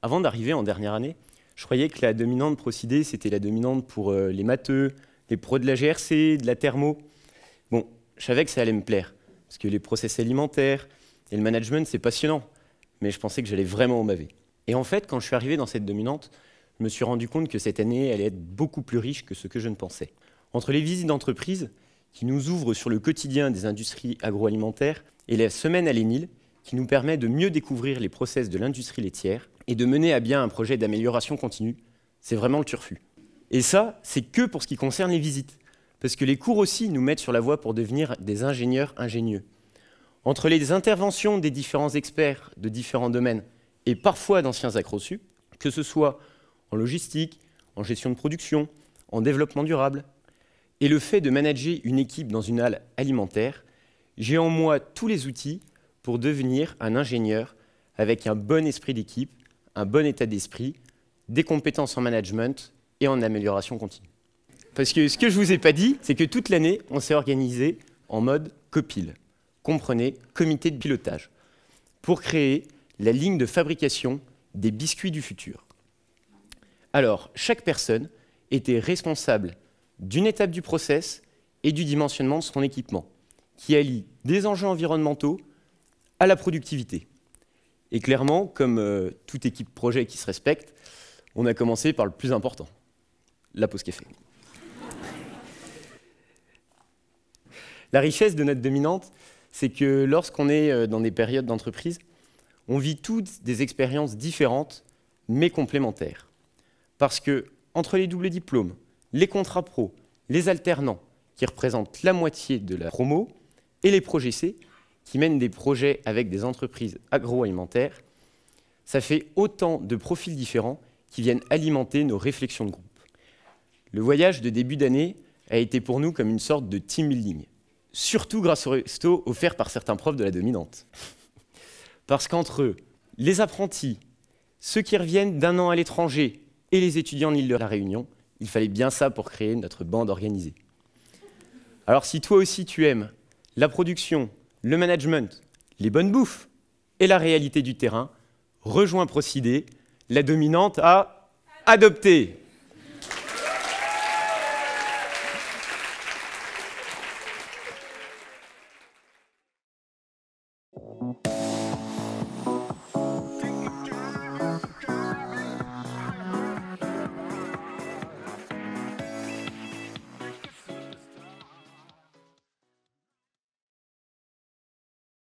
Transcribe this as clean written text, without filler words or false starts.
Avant d'arriver en dernière année, je croyais que la dominante Procide, c'était la dominante pour les matheux, les pros de la GRC, de la thermo. Bon, je savais que ça allait me plaire, parce que les process alimentaires et le management, c'est passionnant. Mais je pensais que j'allais vraiment au mauvais. Et en fait, quand je suis arrivé dans cette dominante, je me suis rendu compte que cette année allait être beaucoup plus riche que ce que je ne pensais. Entre les visites d'entreprise, qui nous ouvrent sur le quotidien des industries agroalimentaires, et la semaine à l'ENIL, qui nous permet de mieux découvrir les process de l'industrie laitière et de mener à bien un projet d'amélioration continue, c'est vraiment le turfu. Et ça, c'est que pour ce qui concerne les visites, parce que les cours aussi nous mettent sur la voie pour devenir des ingénieurs ingénieux. Entre les interventions des différents experts de différents domaines et parfois d'anciens accrosup, que ce soit en logistique, en gestion de production, en développement durable, et le fait de manager une équipe dans une halle alimentaire, j'ai en moi tous les outils pour devenir un ingénieur avec un bon esprit d'équipe, un bon état d'esprit, des compétences en management et en amélioration continue. Parce que ce que je ne vous ai pas dit, c'est que toute l'année, on s'est organisé en mode COPIL. Comprenez, comité de pilotage, pour créer la ligne de fabrication des biscuits du futur. Alors, chaque personne était responsable d'une étape du process et du dimensionnement de son équipement, qui allie des enjeux environnementaux à la productivité. Et clairement, comme toute équipe projet qui se respecte, on a commencé par le plus important, la pause café. La richesse de notre dominante, c'est que lorsqu'on est dans des périodes d'entreprise, on vit toutes des expériences différentes, mais complémentaires. Parce que entre les doubles diplômes, les contrats pro, les alternants, qui représentent la moitié de la promo, et les projets C, qui mènent des projets avec des entreprises agroalimentaires, ça fait autant de profils différents qui viennent alimenter nos réflexions de groupe. Le voyage de début d'année a été pour nous comme une sorte de team building, surtout grâce au resto offert par certains profs de la dominante. Parce qu'entre les apprentis, ceux qui reviennent d'un an à l'étranger et les étudiants de l'île de la Réunion, il fallait bien ça pour créer notre bande organisée. Alors si toi aussi tu aimes la production, le management, les bonnes bouffes et la réalité du terrain, rejoins Procide, la dominante à adopter.